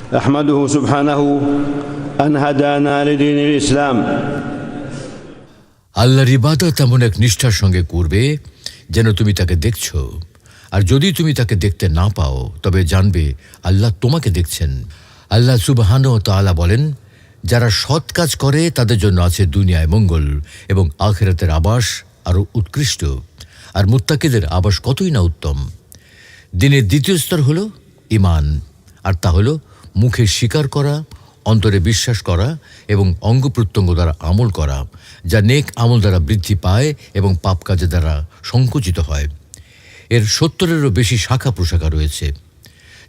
أحمده سبحانه أن هدانا لدين الإسلام আল্লাহর ইবাদত এমন এক নিষ্ঠার সঙ্গে করবে যেন তুমি তাকে দেখছো, আর যদি তুমি তাকে দেখতে না পাও তবে জানবে আল্লাহ তোমাকে দেখছেন। আল্লাহ সুবহানাহু ওয়া তাআলা বলেন, যারা সৎ কাজ করে তাদের জন্য আছে দুনিয়ায় মঙ্গল এবং আখিরাতের আবাস আরও উৎকৃষ্ট, আর মুত্তাকিদের আবাস কতই না উত্তম। দিনের দ্বিতীয় স্তর হলো ঈমান, আর তা হলো মুখে স্বীকার করা, অন্তরে বিশ্বাস করা এবং অঙ্গ প্রত্যঙ্গ দ্বারা আমল করা, যা নেক আমল দ্বারা বৃদ্ধি পায় এবং পাপ কাজের দ্বারা সংকুচিত হয়। এর 70-এরও বেশি শাখা প্রশাখা রয়েছে,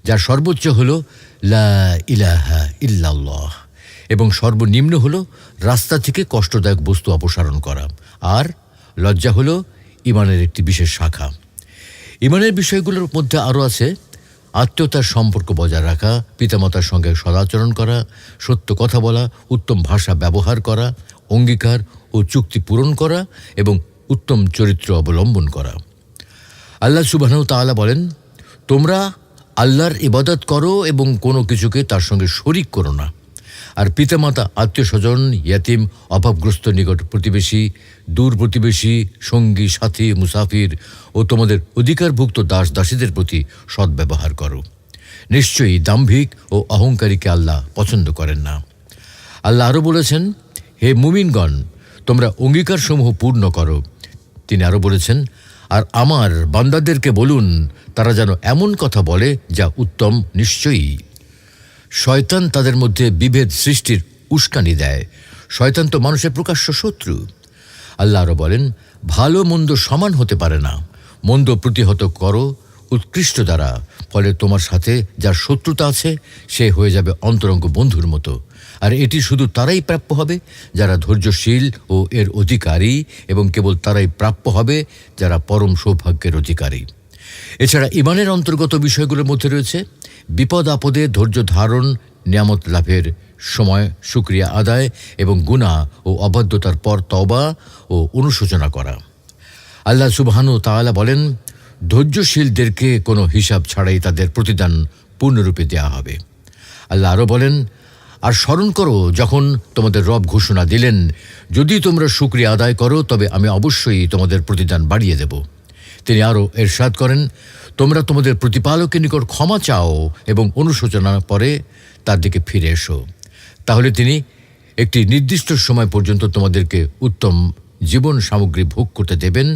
যার সর্বোচ্চ হল লা ইলাহা ইল্লাল্লাহ এবং সর্বনিম্ন হল রাস্তা থেকে কষ্টদায়ক বস্তু অপসারণ করা, আর লজ্জা হল ঈমানের একটি বিশেষ শাখা। ঈমানের বিষয়গুলোর মধ্যে আরও আছে আত্মীয়তার সম্পর্ক বজায় রাখা, পিতামাতার সঙ্গে সদাচরণ করা, সত্য কথা বলা, উত্তম ভাষা ব্যবহার করা, অঙ্গীকার ও চুক্তি পূরণ করা এবং উত্তম চরিত্র অবলম্বন করা। আল্লাহ সুবহানাহু ওয়া তাআলা বলেন, তোমরা আল্লাহর ইবাদত করো এবং কোনো কিছুকে তার সঙ্গে শরিক করো না। আর পিতামাতা, আত্মীয় স্বজন, ইয়াতিম, অভাবগ্রস্ত নিকট প্রতিবেশী, দূর প্রতিবেশী, সঙ্গী সাথী, মুসাফির ও তোমাদের অধিকারভুক্ত দাস দাসীদের প্রতি সদ্ব্যবহার করো। নিশ্চয়ই দাম্ভিক ও অহংকারীকে আল্লাহ পছন্দ করেন না। আল্লাহ আরও বলেছেন, হে মুমিনগণ, তোমরা অঙ্গীকারসমূহ পূর্ণ করো। তিনি আরও বলেছেন, আর আমার বান্দাদেরকে বলুন তারা যেন এমন কথা বলে যা উত্তম। নিশ্চয়ই শয়তান তাদের মধ্যে বিভেদ সৃষ্টির উস্কানি দেয়। শয়তান তো মানুষের প্রকাশ্য শত্রু। আল্লাহ আরও বলেন, ভালো মন্দ সমান হতে পারে না, মন্দ প্রতিহত করো উৎকৃষ্ট দ্বারা, ফলে তোমার সাথে যার শত্রুতা আছে সে হয়ে যাবে অন্তরঙ্গ বন্ধুর মতো। আর এটি শুধু তারাই প্রাপ্য হবে যারা ধৈর্যশীল ও এর অধিকারী, এবং কেবল তারাই প্রাপ্য হবে যারা পরম সৌভাগ্যের অধিকারী। এছাড়া ঈমানের অন্তর্গত বিষয়গুলোর মধ্যে রয়েছে বিপদ আপদে ধৈর্য ধারণ, নিয়ামত লাভের সময় শুকরিয়া আদায় এবং গুনাহ ও অবাধ্যতার পর তওবা ও অনুশোচনা করা। আল্লাহ সুবহানাহু ওয়া তাআলা বলেন, ধৈর্যশীলদেরকে কোনো হিসাব ছাড়াই তাদের প্রতিদান পূর্ণরূপে দেয়া হবে। আল্লাহ আরও বলেন, আর স্মরণ করো যখন তোমাদের রব ঘোষণা দিলেন, যদি তোমরা শুকরিয়া আদায় করো তবে আমি অবশ্যই তোমাদের প্রতিদান বাড়িয়ে দেব। তিনি আরও এরশাদ করেন, তোমরা তোমাদের প্রতিপালকের নিকট ক্ষমা চাও এবং অনুশোচনার পরে তার দিকে ফিরে এসো, তাহলে তিনি একটি নির্দিষ্ট সময় পর্যন্ত তোমাদেরকে উত্তম জীবন সামগ্রী ভোগ করতে দেবেন,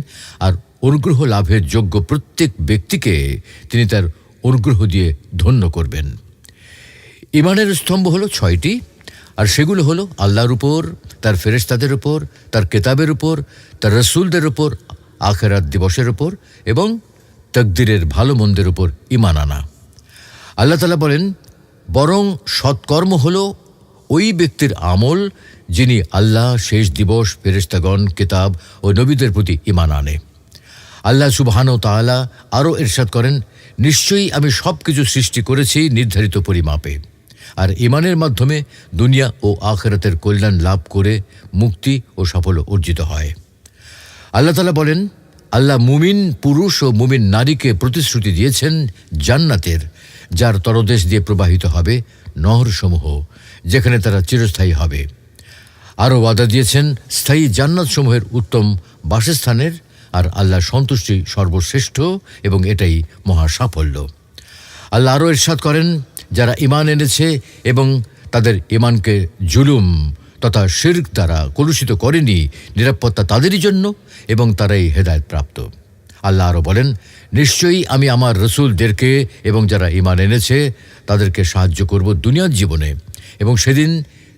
আর অনুগ্রহ লাভের যোগ্য প্রত্যেক ব্যক্তিকে তিনি তার অনুগ্রহ দিয়ে ধন্য করবেন। ঈমানের স্তম্ভ হলো 6টি, আর সেগুলো হলো আল্লাহর উপর, তার ফেরেশতাদের উপর, তার কিতাবের উপর, তার রাসূলদের উপর, আখিরাত দিবসের উপর এবং তাকদীরের ভালো মন্দের উপর ঈমান আনা। আল্লাহ তাআলা বলেন, বরং সৎকর্ম হলো ওই ব্যক্তির আমল যিনি আল্লাহ, শেষ দিবস, ফেরেশতাগণ, কিতাব ও নবীদের প্রতি ঈমান আনে। আল্লাহ সুবহানাহু ওয়া তাআলা আরও ইরশাদ করেন, নিশ্চয়ই আমি সব কিছু সৃষ্টি করেছি নির্ধারিত পরিমাপে, আর ঈমানের মাধ্যমে দুনিয়া ও আখিরাতের কল্যাণ লাভ করে মুক্তি ও সাফল্য অর্জিত হয়। আল্লাহ তাআলা বলেন, আল্লাহ মুমিন পুরুষ ও মুমিন নারীকে প্রতিশ্রুতি দিয়েছেন জান্নাতের, যার তলদেশ দিয়ে প্রবাহিত হবে নহরসমূহ, যেখানে তারা চিরস্থায়ী হবে। আরও ওয়াদা দিয়েছেন স্থায়ী জান্নাতসমূহের উত্তম বাসস্থানের, আর আল্লাহর সন্তুষ্টি সর্বশ্রেষ্ঠ এবং এটাই মহা সাফল্য। আল্লাহ আরও ইরশাদ করেন, যারা ঈমান এনেছে এবং তাদের ঈমানকে জুলুম তথা শিরক দ্বারা কলুষিত করেনি, নিরাপত্তা তাদেরই জন্য এবং তারাই হেদায়েত প্রাপ্ত। আল্লাহ আরও বলেন, নিশ্চয়ই আমি আমার রসুলদেরকে এবং যারা ঈমান এনেছে তাদেরকে সাহায্য করব দুনিয়ার জীবনে এবং সেদিন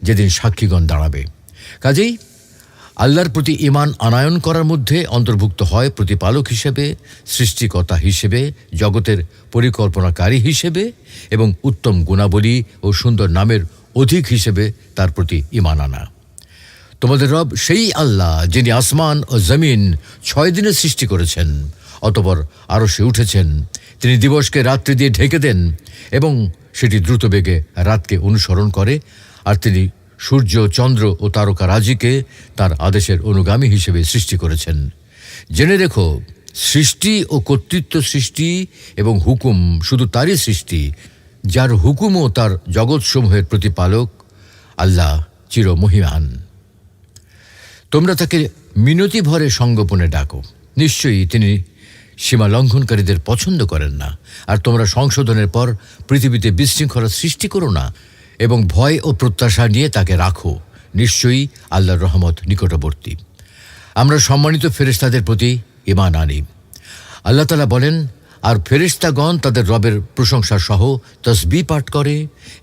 যেদিন সাক্ষীগণ দাঁড়াবে। কাজেই আল্লাহর প্রতি ঈমান আনয়ন করার মধ্যে অন্তর্ভুক্ত হয় প্রতিপালক হিসেবে, সৃষ্টিকর্তা হিসেবে, জগতের পরিকল্পনাকারী হিসেবে এবং উত্তম গুণাবলী ও সুন্দর নামের অধিক হিসেবে তার প্রতি ঈমান আনা। তোমাদের রব সেই আল্লাহ যিনি আসমান ও জমিন 6 দিনে সৃষ্টি করেছেন, অতঃপর আরশে উঠেছেন। তিনি দিবসকে রাত্রি দিয়ে ঢেকে দেন এবং সেটি দ্রুত বেগে রাতকে অনুসরণ করে, আর তিনি সূর্য, চন্দ্র ও তারকারাজিকে তার আদেশের অনুগামী হিসেবে সৃষ্টি করেছেন। জেনে রেখো, সৃষ্টি ও কর্তৃত্ব সৃষ্টি এবং হুকুম শুধু তারই সৃষ্টি, যার হুকুম ও তার জগৎসমূহের প্রতিপালক আল্লাহ চিরমহিমান। তোমরা তাকে মিনতি ভরে সঙ্গোপনে ডাকো, নিশ্চয়ই তিনি সীমা লঙ্ঘনকারীদের পছন্দ করেন না। আর তোমরা সংশোধনের পর পৃথিবীতে বিশৃঙ্খলা সৃষ্টি করো না, এবং ভয় ও প্রত্যাশা নিয়ে তাকে রাখো, নিশ্চয়ই আল্লাহর রহমত নিকটবর্তী। আমরা সম্মানিত ফেরেশতাদের প্রতি ঈমান আনি। আল্লাহ তাআলা বলেন, আর ফেরেশতাগণ তাদের রবের প্রশংসা সহ তসবিহ পাঠ করে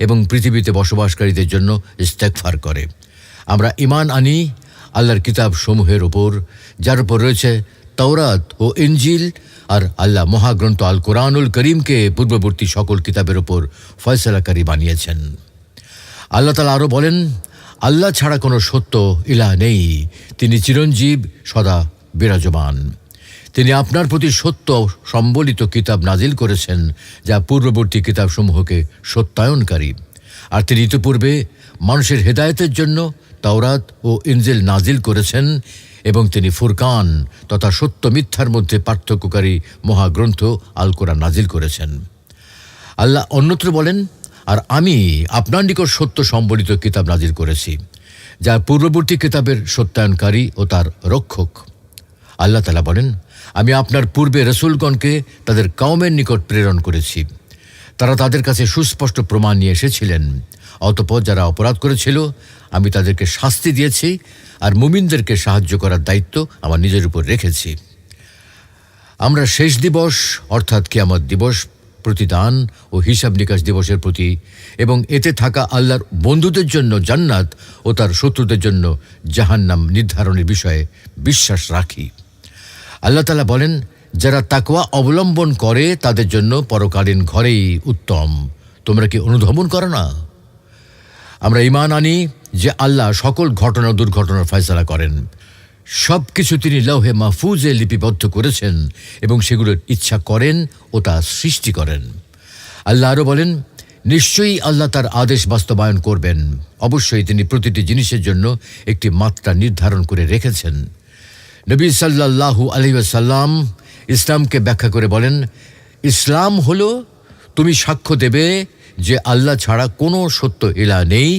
এবং পৃথিবীতে বসবাসকারীদের জন্য ইস্তেগফার করে। আমরা ঈমান আনি আল্লাহর কিতাব সমূহের ওপর, যার উপর রয়েছে তাওরাত ও ইনজিল, আর আল্লাহ মহাগ্রন্থ আল কোরআনুল করিমকে পূর্ববর্তী সকল কিতাবের ওপর ফয়সালাকারী বানিয়েছেন। আল্লাহ তাআলা আরও বলেন, আল্লাহ ছাড়া কোনো সত্য ইলাহ নেই, তিনি চিরঞ্জীব, সদা বিরাজমান। তিনি আপনার প্রতি সত্য সম্বলিত কিতাব নাজিল করেছেন, যা পূর্ববর্তী কিতাবসমূহকে সত্যায়নকারী। আর তিনি ইতিপূর্বে মানুষের হেদায়েতের জন্য তাওরাত ও ইনজিল নাজিল করেছেন, এবং তিনি ফুরকান তথা সত্য মিথ্যার মধ্যে পার্থক্যকারী মহাগ্রন্থ আল কোরআন নাজিল করেছেন। আল্লাহ অন্যত্র বলেন, আর আমি আপনার নিকট সত্য সম্বলিত কিতাব নাজিল করেছি, যা পূর্ববর্তী কিতাবের সত্যায়নকারী ও তার রক্ষক। আল্লাহ তাআলা বলেন, আমি আপনার পূর্বে রসুলগণকে তাদের কওমের নিকট প্রেরণ করেছি, তারা তাদের কাছে সুস্পষ্ট প্রমাণ নিয়ে এসেছিলেন। অতঃপর যারা অপরাধ করেছিল আমি তাদেরকে শাস্তি দিয়েছি, আর মুমিনদেরকে সাহায্য করার দায়িত্ব আমার নিজের উপর রেখেছি। আমরা শেষ দিবস অর্থাৎ কিয়ামত দিবস, প্রতিদান ও হিসাব নিকাশ দিবসের প্রতি এবং এতে থাকা আল্লাহর বন্ধুদের জন্য জান্নাত ও তার শত্রুদের জন্য জাহান্নাম নির্ধারণের বিষয়ে বিশ্বাস রাখি। আল্লাহ তাআলা বলেন, যারা তাকওয়া অবলম্বন করে তাদের জন্য পরকালীন ঘরেই উত্তম। তোমরা কি অনুধাবন করো না? আমরা ঈমান আনি যে আল্লাহ সকল ঘটনা ও দুর্ঘটনার ফয়সালা করেন। সব কিছু তিনি লৌহে মাহফুজে লিপিবদ্ধ করেছেন এবং সেগুলোর ইচ্ছা করেন ও তা সৃষ্টি করেন। আল্লাহ আরও বলেন, নিশ্চয়ই আল্লাহ তার আদেশ বাস্তবায়ন করবেন। অবশ্যই তিনি প্রতিটি জিনিসের জন্য একটি মাত্রা নির্ধারণ করে রেখেছেন। নবী সাল্লাল্লাহু আলাইহি ওয়াসাল্লাম ইসলামকে ব্যাখ্যা করে বলেন, ইসলাম হলো তুমি সাক্ষ্য দেবে যে আল্লাহ ছাড়া কোনো সত্য ইলাহ নেই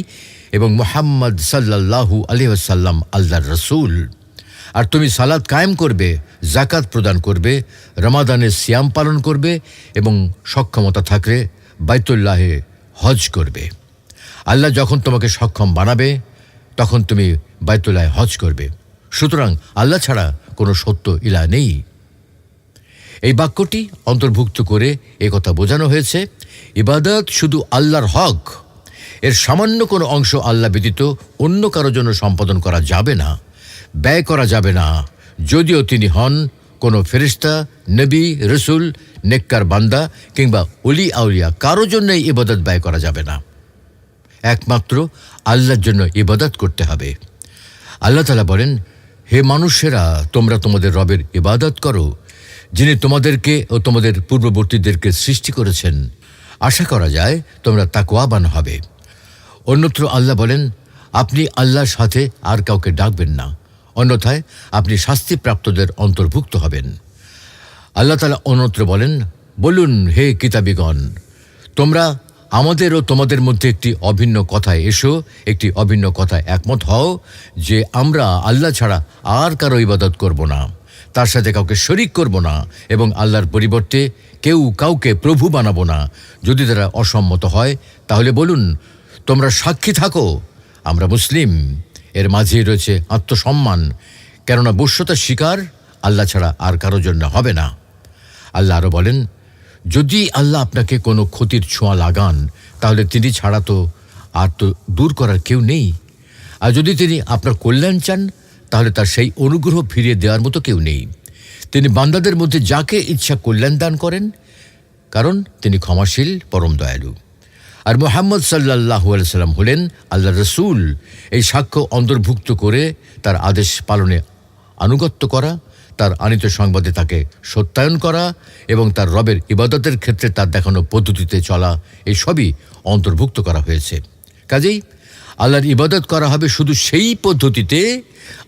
এবং মুহাম্মদ সাল্লাল্লাহু আলাইহি ওয়াসাল্লাম আল্লাহর রাসূল। আর তুমি সালাত কায়েম করবে, যাকাত প্রদান করবে, রমাদানের সিয়াম পালন করবে এবং সক্ষমতা থাকলে বাইতুল্লাহে হজ করবে। আল্লাহ যখন তোমাকে সক্ষম বানাবে তখন তুমি বাইতুল্লাহে হজ করবে। সুতরাং আল্লাহ ছাড়া কোনো সত্য ইলাহ নেই। এই বাক্যটি অন্তর্ভুক্ত করে একথা বোঝানো হয়েছে, ইবাদত শুধু আল্লাহর হক, এর সামান্য কোনো অংশ আল্লাহ ব্যতীত অন্য কারো জন্য সম্পাদন করা যাবে না, ব্যয় করা যাবে না। যদিও তিনি হন কোনো ফেরেশতা, নবী, রসুল, নেককার বান্দা কিংবা ওলি আউলিয়া, কারো জন্যই ইবাদত ব্যয় করা যাবে না। একমাত্র আল্লাহর জন্য ইবাদত করতে হবে। আল্লাহ তাআলা বলেন, হে মানুষেরা, তোমরা তোমাদের রবের ইবাদত করো, যিনি তোমাদেরকে ও তোমাদের পূর্ববর্তীদেরকে সৃষ্টি করেছেন। আশা করা যায় তোমরা তাকওয়াবান হবে। অন্যত্র আল্লাহ বলেন, আপনি আল্লাহর সাথে আর কাউকে ডাকবেন না, অন্যথায় আপনি শাস্তিপ্রাপ্তদের অন্তর্ভুক্ত হবেন। আল্লাহ তাআলা অন্যত্র বলেন, বলুন হে কিতাবীগণ, তোমরা আমাদের ও তোমাদের মধ্যে একটি অভিন্ন কথায় এসো, একটি অভিন্ন কথায় একমত হও যে আমরা আল্লাহ ছাড়া আর কারো ইবাদত করব না, তার সাথে কাউকে শরীক করব না এবং আল্লাহর পরিবর্তে কেউ কাউকে প্রভু বানাবো না। যদি তারা অসম্মত হয় তাহলে বলুন, তোমরা সাক্ষী থাকো, আমরা মুসলিম। এর মাঝেই রয়েছে আত্মসম্মান, কেননা বশ্যতার শিকার আল্লাহ ছাড়া আর কারো জন্য হবে না। আল্লাহ আরও বলেন, যদি আল্লাহ আপনাকে কোনো ক্ষতির ছোঁয়া লাগান তাহলে তিনি ছাড়া তো আর তো দূর করার কেউ নেই। আর যদি তিনি আপনার কল্যাণ চান তাহলে তার সেই অনুগ্রহ ফিরিয়ে দেওয়ার মতো কেউ নেই। তিনি বান্দাদের মধ্যে যাকে ইচ্ছা কল্যাণ দান করেন, কারণ তিনি ক্ষমাশীল, পরম দয়ালু। আর মুহাম্মদ সাল্লাল্লাহু আলাইহি সাল্লাম হলেন আল্লাহর রসুল। এই সাক্ষ্য অন্তর্ভুক্ত করে তার আদেশ পালনে আনুগত্য করা, তার আনিত সংবাদে তাকে সত্যায়ন করা এবং তার রবের ইবাদতের ক্ষেত্রে তার দেখানো পদ্ধতিতে চলা, এই সবই অন্তর্ভুক্ত করা হয়েছে। কাজেই আল্লাহর ইবাদত করা হবে শুধু সেই পদ্ধতিতে,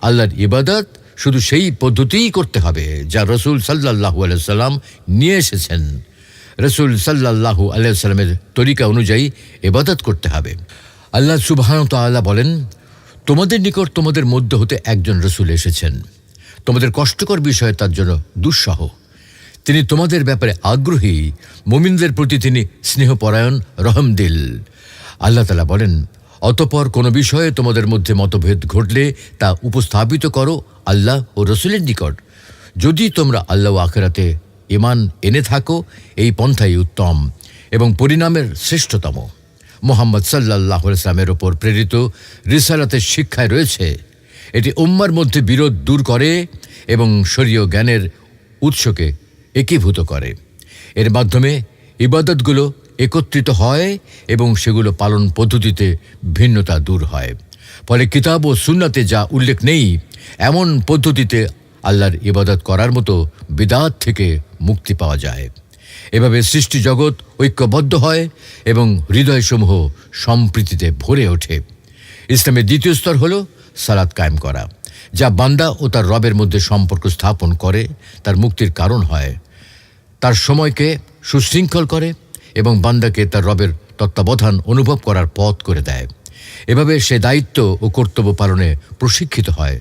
আল্লাহর ইবাদত শুধু সেই পদ্ধতিই করতে হবে যা রসুল সাল্লাল্লাহু আলাইহি সাল্লাম নিয়ে এসেছেন। রসুল সাল্লাল্লাহু আলাইহি ওয়াসাল্লামের তরিকা অনুযায়ী ইবাদত করতে হবে। আল্লাহ সুবহানাহু ওয়া তাআলা বলেন, তোমাদের নিকট তোমাদের মধ্য হতে একজন রসুল এসেছেন, তোমাদের কষ্টকর বিষয়ে তার জন্য দুঃসহ, তিনি তোমাদের ব্যাপারে আগ্রহী, মুমিনদের প্রতি তিনি স্নেহপরায়ণ, রহমদিল। আল্লাহ তাআলা বলেন, অতঃপর কোনো বিষয়ে তোমাদের মধ্যে মতভেদ ঘটলে তা উপস্থাপিত করো আল্লাহ ও রসুলের নিকট। যদি তোমরা আল্লাহ ও আখিরাতে ঈমান এনে থাকো, এই পন্থাই উত্তম এবং পরিণামের শ্রেষ্ঠতম। মুহাম্মদ সাল্লাল্লাহু আলাইহি ওয়াসাল্লামের ওপর প্রেরিত রিসালাতের শিক্ষায় রয়েছে, এটি উম্মার মধ্যে বিরোধ দূর করে এবং শরীয় জ্ঞানের উৎসকে একীভূত করে। এর মাধ্যমে ইবাদতগুলো একত্রিত হয় এবং সেগুলো পালন পদ্ধতিতে ভিন্নতা দূর হয়। ফলে কিতাব ও সুন্নাতে যা উল্লেখ নেই এমন পদ্ধতিতে আল্লাহর ইবাদত করার মতো বিদআত থেকে মুক্তি পাওয়া যায়। এভাবে সৃষ্টি জগৎ ঐক্যবদ্ধ হয় এবং হৃদয়সমূহ সম্প্রীতিতে ভরে ওঠে। ইসলামের দ্বিতীয় স্তর হল সালাত কায়েম করা, যা বান্দা ও তার রবের মধ্যে সম্পর্ক স্থাপন করে, তার মুক্তির কারণ হয়, তার সময়কে সুশৃঙ্খল করে এবং বান্দাকে তার রবের তত্ত্বাবধান অনুভব করার পথ করে দেয়। এভাবে সে দায়িত্ব ও কর্তব্য পালনে প্রশিক্ষিত হয়।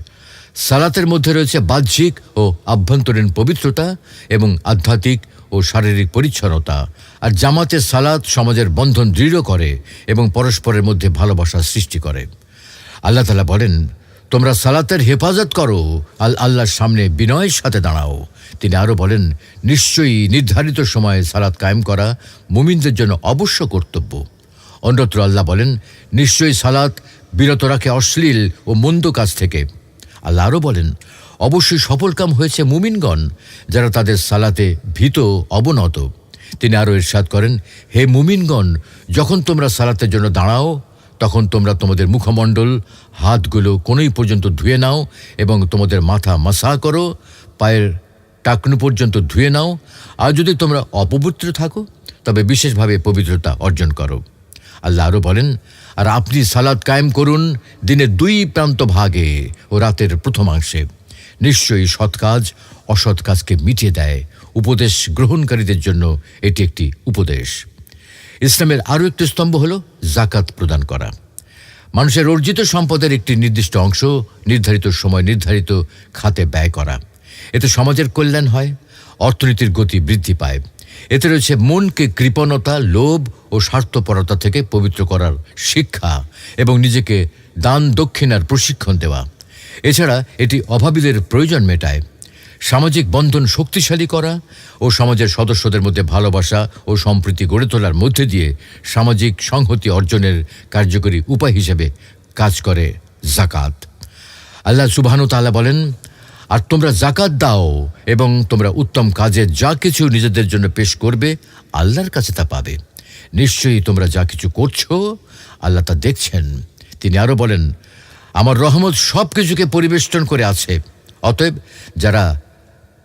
সালাতের মধ্যে রয়েছে বাহ্যিক ও আভ্যন্তরীণ পবিত্রতা এবং আধ্যাত্মিক ও শারীরিক পরিচ্ছন্নতা। আর জামাতে সালাত সমাজের বন্ধন দৃঢ় করে এবং পরস্পরের মধ্যে ভালোবাসা সৃষ্টি করে। আল্লাহ তাআলা বলেন, তোমরা সালাতের হেফাজত করো, আল্লাহর সামনে বিনয়ের সাথে দাঁড়াও। তিনি আরও বলেন, নিশ্চয়ই নির্ধারিত সময়ে সালাত কায়েম করা মুমিনদের জন্য অবশ্য কর্তব্য। অন্যত্র আল্লাহ বলেন, নিশ্চয়ই সালাত বিরত রাখে অশ্লীল ও মন্দ কাজ থেকে। আল্লাহ আরও বলেন, অবশ্যই সফলকাম হয়েছে মুমিনগণ যারা তাদের সালাতে ভীত অবনত। তিনি আরও ইরশাদ করেন, হে মুমিনগণ, যখন তোমরা সালাতের জন্য দাঁড়াও তখন তোমরা তোমাদের মুখমণ্ডল, হাতগুলো কোনই পর্যন্ত ধুয়ে নাও এবং তোমাদের মাথা মাসা করো, পায়ের টাকনু পর্যন্ত ধুয়ে নাও। আর যদি তোমরা অপবিত্র থাকো তবে বিশেষভাবে পবিত্রতা অর্জন করো। আল্লাহ আরও বলেন, আর আপনি সালাত কায়েম করুন দিনের 2 প্রান্ত ভাগে ও রাতের প্রথমাংশে। নিশ্চয়ই সৎ কাজ অসৎ কাজকে মিটিয়ে দেয়। উপদেশ গ্রহণকারীদের জন্য এটি একটি উপদেশ। ইসলামের আরও একটি স্তম্ভ হল যাকাত প্রদান করা। মানুষের অর্জিত সম্পদের একটি নির্দিষ্ট অংশ নির্ধারিত সময় নির্ধারিত খাতে ব্যয় করা। এতে সমাজের কল্যাণ হয়, অর্থনীতির গতি বৃদ্ধি পায়। এতে রয়েছে মনকে কৃপণতা, লোভ ও স্বার্থপরতা থেকে পবিত্র করার শিক্ষা এবং নিজেকে দান দক্ষিণার প্রশিক্ষণ দেওয়া। এছাড়া এটি অভাবীদের প্রয়োজন মেটায়, সামাজিক বন্ধন শক্তিশালী করা ও সমাজের সদস্যদের মধ্যে ভালোবাসা ও সম্প্রীতি গড়ে তোলার মধ্যে দিয়ে সামাজিক সংহতি অর্জনের কার্যকরী উপায় হিসেবে কাজ করে যাকাত। আল্লাহ সুবহানাহু ওয়া তাআলা বলেন, আর তোমরা যাকাত দাও এবং তোমরা উত্তম কাজে যা কিছু নিজেদের জন্য পেশ করবে আল্লাহর কাছে তা পাবে। নিশ্চয়ই তোমরা যা কিছু করছো আল্লাহ তা দেখছেন। তিনি আরও বলেন, আমার রহমত সব কিছুকে পরিবেষ্টন করে আছে, অতএব যারা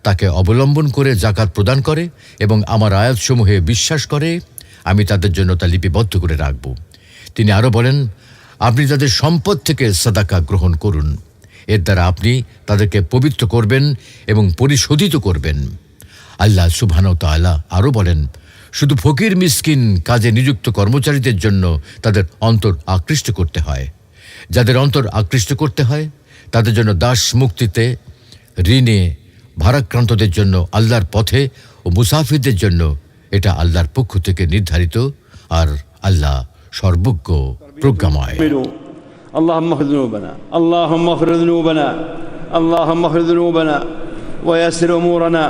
তাকে অবলম্বন করে যাকাত প্রদান করে এবং আমার আয়াতসমূহে বিশ্বাস করে আমি তাদের জন্য তা লিপিবদ্ধ করে রাখব। তিনি আরও বলেন, আপনি তাদের সম্পদ থেকে সাদাকা গ্রহণ করুন, এর দ্বারা আপনি তাদেরকে পবিত্র করবেন এবং পরিশোধিত করবেন। আল্লাহ সুবহানাহু ওয়া তাআলা আরও বলেন, শুধু ফকির মিসকিন কাজে নিযুক্ত কর্মচারীদের জন্য তাদের অন্তর আকৃষ্ট করতে হয়। যাদের অন্তর আকৃষ্ট করতে হয় তাদের জন্য দাস মুক্তিতে, ঋণে ভারাক্রান্তদের জন্য আল্লাহর পথে ও মুসাফিরদের জন্য এটা আল্লাহর পক্ষ থেকে নির্ধারিত। আর আল্লাহ সর্বজ্ঞ প্রজ্ঞাময়। اللهم اغفر ذنوبنا، اللهم اغفر ذنوبنا، اللهم اغفر ذنوبنا ويسر امورنا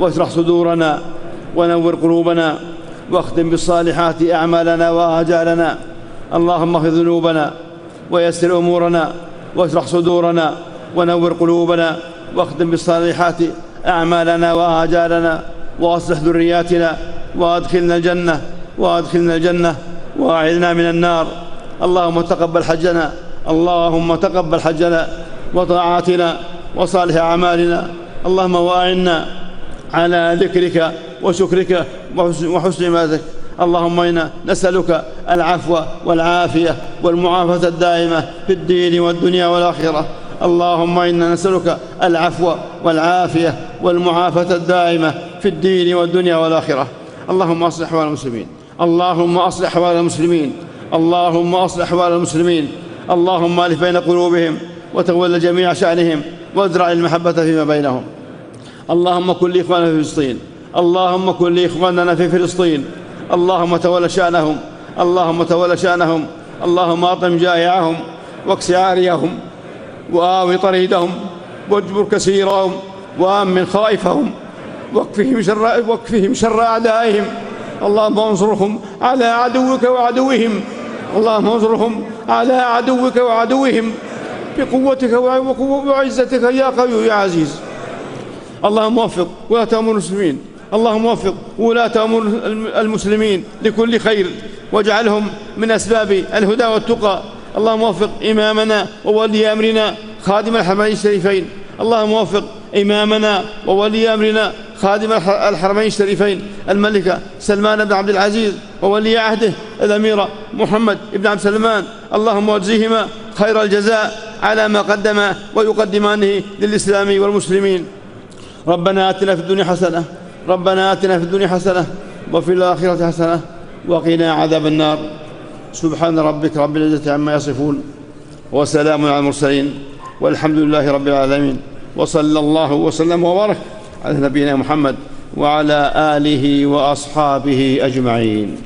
واشرح صدورنا ونور قلوبنا واختم بالصالحات اعمالنا واجالنا. اللهم اغفر ذنوبنا ويسر امورنا واشرح صدورنا ونور قلوبنا واختم بالصالحات اعمالنا واجالنا واصلح ذرياتنا وادخلنا الجنه واعذنا من النار. اللهم تقبل حجنا، اللهم تقبل حجنا وطاعاتنا وصالح أعمالنا. اللهم وأعنا على ذكرك وشكرك وحسن عبادتك. اللهم إنا نسألك العفو والعافية والمعافاة الدائمة في الدين والدنيا والآخرة. اللهم إنا نسألك العفو والعافية والمعافاة الدائمة في الدين والدنيا والآخرة. اللهم أصلح أحوال المسلمين، اللهم أصلح أحوال المسلمين، اللهم أصلح أحوال المسلمين، اللهم ألف بين قلوبهم وتولى جميع شأنهم وازرع المحبة فيما بينهم. اللهم كن لإخواننا في فلسطين، اللهم كن لإخواننا في فلسطين، اللهم تولى شأنهم، اللهم تولى شأنهم، اللهم أطعم جائعهم واكس عاريهم وآوي طريدهم واجبر كسيرهم وآمن خائفهم واكفهم شر أعدائهم. اللهم انصرهم على عدوك وعدوهم، اللهم انصرهم على عدوك وعدوهم بقوتك وعزتك يا قوي يا عزيز. اللهم وفق ولاة أمور المسلمين، اللهم وفق ولاة أمور المسلمين لكل خير واجعلهم من أسباب الهدى والتقى. اللهم وفق إمامنا وولي أمرنا خادم الحرمين الشريفين، اللهم وفق إمامنا وولي أمرنا خادم الحرمين الشريفين الملكة سلمان بن عبد العزيز وولي عهده الأمير محمد بن عبد سلمان، اللهم واجزهما خير الجزاء على ما قدما ويقدمانه للإسلام والمسلمين. ربنا آتنا في الدنيا حسنة، ربنا آتنا في الدنيا حسنة وفي الآخرة حسنة وقنا عذاب النار. سبحان ربك رب العزة عما يصفون وسلام على المرسلين والحمد لله رب العالمين، وصلى الله وسلم وبارك على نبينا محمد وعلى آله وأصحابه أجمعين.